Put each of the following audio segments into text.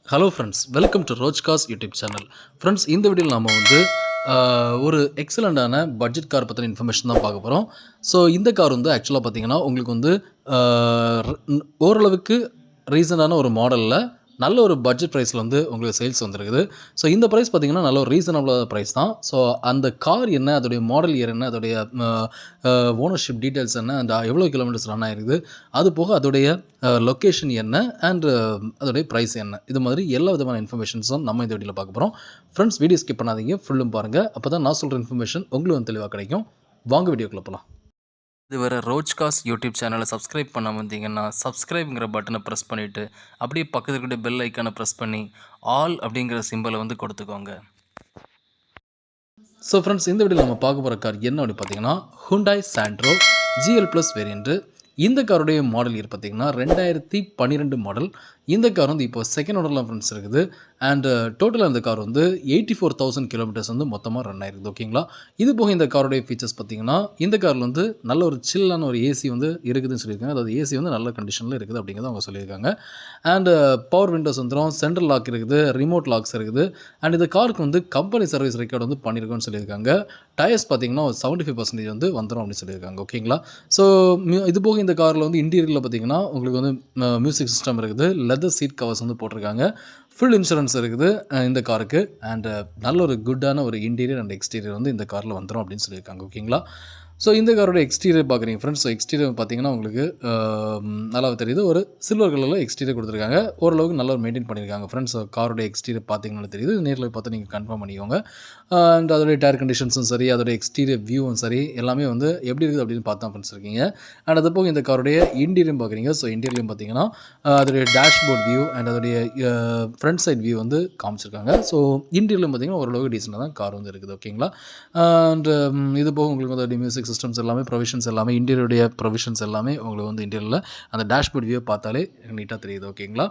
Hello friends, welcome to ரோஜ்காஸ் YouTube channel. Friends, இந்த வீடியோவில் நாம் வந்து ஒரு எக்ஸலண்ட்டான பட்ஜெட் கார் பற்றின இன்ஃபர்மேஷன் தான் பார்க்க போகிறோம். ஸோ இந்த கார் வந்து ஆக்சுவலாக பார்த்தீங்கன்னா உங்களுக்கு வந்து ஓரளவுக்கு ரீசனான ஒரு மாடலில் நல்ல ஒரு பட்ஜெட் ப்ரைஸில் வந்து உங்களுக்கு சேல்ஸ் வந்துருக்குது. ஸோ இந்த ப்ரைஸ் பார்த்தீங்கன்னா நல்ல ஒரு ரீசனபிளான ப்ரைஸ் தான். ஸோ அந்த கார் என்ன, அதோடைய மாடல் இயர் என்ன, அதோடைய ஓனர்ஷிப் டீட்டெயில்ஸ் என்ன, அந்த எவ்வளோ கிலோமீட்டர்ஸ் ரன் ஆகிருக்குது, அது போக அதோடைய லொக்கேஷன் என்ன அண்ட் அதோடைய ப்ரைஸ் என்ன, இது மாதிரி எல்லா விதமான இன்ஃபர்மேஷன்ஸும் நம்ம இந்த வீடியோவில் பார்க்க போகிறோம். ஃப்ரெண்ட்ஸ், வீடியோ ஸ்கிப் பண்ணாதீங்க, ஃபுல்லும் பாருங்கள். அப்போ தான் நான் சொல்கிற இன்ஃபர்மேஷன் உங்களுக்கு தெளிவாக கிடைக்கும். வாங்க வீடியோக்குள்ளே போகலாம். இதுவரை ரோஜ்காஸ் யூடியூப் சேனலை சப்ஸ்கிரைப் பண்ண வந்தீங்கன்னா சப்ஸ்கிரைப்ங்கிற பட்டனை ப்ரெஸ் பண்ணிவிட்டு அப்படியே பக்கத்தில் இருக்கிற பெல் ஐக்கானை ப்ரெஸ் பண்ணி ஆல் அப்படிங்கிற சிம்பிளை வந்து கொடுத்துக்கோங்க. ஸோ ஃப்ரெண்ட்ஸ், இந்த வீடியோவில் நம்ம பார்க்க போகிற கார் என்ன அப்படின்னு பார்த்தீங்கன்னா Hyundai Santro GL plus variant. இந்த காருடைய மாடல் இயர் பார்த்தீங்கன்னா 2012 மாடல். இந்த கார் வந்து இப்போ செகண்ட் ஓனரில் ஃப்ரெண்ட்ஸ் இருக்குது. அண்ட் டோட்டலாக இந்த கார் வந்து 84,000 கிலோமீட்டர்ஸ் வந்து மொத்தமாக ரன் ஆயிருக்குது. ஓகேங்களா? இது போக இந்த காருடைய ஃபீச்சர்ஸ் பார்த்தீங்கன்னா இந்த காரில் வந்து நல்ல ஒரு சில்லான ஒரு ஏசி வந்து இருக்குதுன்னு சொல்லியிருக்காங்க. அதாவது ஏசி வந்து நல்ல கண்டிஷனில் இருக்குது அப்படிங்கிறத அவங்க சொல்லியிருக்காங்க. அண்ட் பவர் விண்டோஸ் வந்துடும், சென்ட்ரல் லாக் இருக்குது, ரிமோட் லாக்ஸ் இருக்குது. அண்ட் இந்த காருக்கு வந்து கம்பெனி சர்வீஸ் ரெக்கார்டு வந்து பண்ணியிருக்கோன்னு சொல்லியிருக்காங்க. டயர்ஸ் பார்த்தீங்கன்னா 75% வந்து வந்துடும் அப்படின்னு சொல்லியிருக்காங்க. ஓகேங்களா? ஸோ இது போக இந்த காரில் வந்து இன்டீரியரில் பார்த்தீங்கன்னா உங்களுக்கு வந்து மியூசிக் சிஸ்டம் இருக்குது, லெதர் சீட் கவர்ஸ் வந்து போட்டிருக்காங்க, ஃபுல் இன்சூரன்ஸ் இருக்குது இந்த காருக்கு. அண்ட் நல்ல ஒரு குட்டான ஒரு இன்டீரியர் அண்ட் எக்ஸ்டீரியர் வந்து இந்த காரில் வந்துடும் அப்படின்னு சொல்லியிருக்காங்க. ஓகேங்களா? ஸோ இந்த காரோட எக்ஸ்டீரியர் பார்க்குறீங்க ஃப்ரெண்ட்ஸ். ஸோ எக்ஸ்டீரியர் பார்த்தீங்கன்னா உங்களுக்கு நல்லா தெரியுது, ஒரு சில்வர் கலரில் எக்ஸ்டீரியர் கொடுத்துருக்காங்க. ஓரளவுக்கு நல்லா மெயின்டைன் பண்ணியிருக்காங்க ஃப்ரெண்ட்ஸ். காரோட எக்ஸ்டீரியர் பார்த்தீங்கன்னா தெரியுது, நேரில் பார்த்து நீங்கள் கன்ஃபார்ம் பண்ணிக்கோங்க. அண்ட் அதோடைய டயர் கண்டிஷன்ஸும் சரி, அதோடைய எக்ஸ்டீரியர் வியூவும் சரி, எல்லாமே வந்து எப்படி இருக்குது அப்படின்னு பார்த்தா ஃப்ரெண்ட்ஸ் இருக்கீங்க. அண்ட் அது போக இந்த காரோடைய இன்டீரியரும் பார்க்குறீங்க. ஸோ இன்டீரியரும் பார்த்தீங்கன்னா அதோடைய டேஷ்போர்ட் வியூ அண்ட் அதோடைய ஃப்ரண்ட் சைட் வியூ வந்து காமிச்சிருக்காங்க. ஸோ இன்டீரியரும் பார்த்தீங்கன்னா ஓரளவுக்கு டீசெண்டாக தான் கார் வந்து இருக்குது. ஓகேங்களா? அண்ட் இது போக உங்களுக்கு வந்து மியூசிக் சிஸ்டம்ஸ் எல்லாமே, ப்ரொவிஷன்ஸ் எல்லாமே, இன்டீரியருடைய ப்ரொவிஷன்ஸ் எல்லாமே உங்களுக்கு வந்து இன்டீரியரில் அந்த டேஷ்போர்ட் வியூ பார்த்தாலே நீட்டாக தெரியுது. ஓகேங்களா?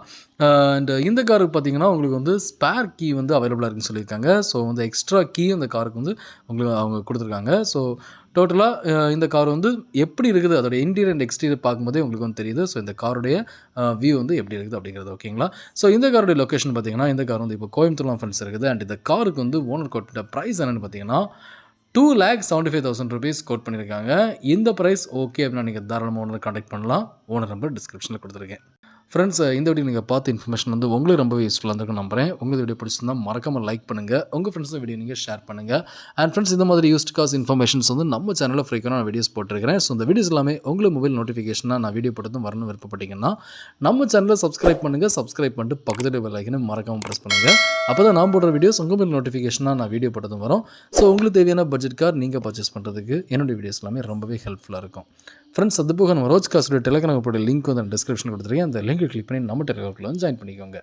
அண்ட் இந்த காருக்கு பார்த்தீங்கன்னா உங்களுக்கு வந்து ஸ்பேர் கீ வந்து அவைலபிளாக இருக்குன்னு சொல்லியிருக்காங்க. ஸோ வந்து எக்ஸ்ட்ரா கீ இந்த காருக்கு வந்து உங்களுக்கு அவங்க கொடுத்துருக்காங்க. ஸோ டோட்டலாக இந்த கார் வந்து எப்படி இருக்குது, அதோட இன்டீரியர் அண்ட் எக்ஸ்டீரியர் பார்க்கும்போதே உங்களுக்கு வந்து தெரியுது. ஸோ இந்த காருடைய வியூ வந்து எப்படி இருக்குது அப்படிங்கிறது. ஓகேங்களா? ஸோ இந்த காருடைய லொக்கேஷன் பார்த்தீங்கன்னா இந்த கார் வந்து இப்போ கோயம்புத்தூர்லாம் ஃப்ரெண்ட்ஸ் இருக்குது. அண்ட் இந்த காருக்கு வந்து ஓனர் கோட் ப்ரைஸ் என்னென்னு பார்த்தீங்கன்னா 2,75,000 rupees கோட் பண்ணியிருக்காங்க. இந்த ப்ரைஸ் ஓகே அப்படின்னா நீங்கள் தாராளமாக ஓனரை கான்டாக்ட் பண்ணலாம். ஓனர் நம்பர் டிஸ்கிரிப்ஷனில் கொடுத்துருக்கேன். ஃப்ரெண்ட்ஸ், இந்த வீடியோ நீங்கள் பார்த்த இன்ஃபர்மேஷன் வந்து உங்களுக்கு ரொம்பவே யூஸ்ஃபுல்லாக இருந்திருக்கும் நம்புறேன். உங்களுக்கு வீடியோ பிடிச்சிருந்தா மறக்காமல் லைக் பண்ணுங்கள், உங்கள் ஃப்ரெண்ட்ஸும் வீடியோ நீங்கள் ஷேர் பண்ணுங்கள். அண்ட் ஃப்ரெண்ட்ஸ், இந்த மாதிரி யூஸ்ட் காஸ் இன்ஃபர்மேஷன்ஸ் வந்து நம்ம சேனலில் ஃப்ரீக்வெண்டாக நான் வீடியோஸ் போட்டிருக்கிறேன். ஸோ இந்த வீடியோஸ் எல்லாமே உங்களுக்கு மொபைல் நோட்டிஃபிகேஷனாக நான் வீடியோ போட்டதும் வரணும் விருப்பப்பட்டீங்கன்னா நம்ம சேனலை சப்ஸ்கிரைப் பண்ணுங்கள். சப்ஸ்கிரைப் பண்ணிட்டு பக்கத்தில் பெல் ஐக்கனை மறக்காமல் ப்ரெஸ் பண்ணுங்கள். அப்போ தான் நான் போடுற வீடியோஸ் உங்கள் மொபைல் நோட்டிஃபிகேஷனாக நான் வீடியோ போட்டதும் வரும். ஸோ உங்களுக்கு தேவையான பட்ஜெட் கார் நீங்கள் பர்ச்சேஸ் பண்ணுறதுக்கு என்னுடைய வீடியோஸ் எல்லாமே ரொம்பவே ஹெல்ப்ஃபுல்லாக இருக்கும். ஃப்ரெண்ட்ஸ், அது போக நம்ம ரோஜ்காஸோட டெலிகிராம் போட லிங்க் வந்து நான் டிஸ்கிரிப்ஷன் கொடுத்துருக்கேன். அந்த லிங்க் கிளிக் பண்ணி நம்ம டெலிகிராமில் ஜாயின் பண்ணிக்கோங்க.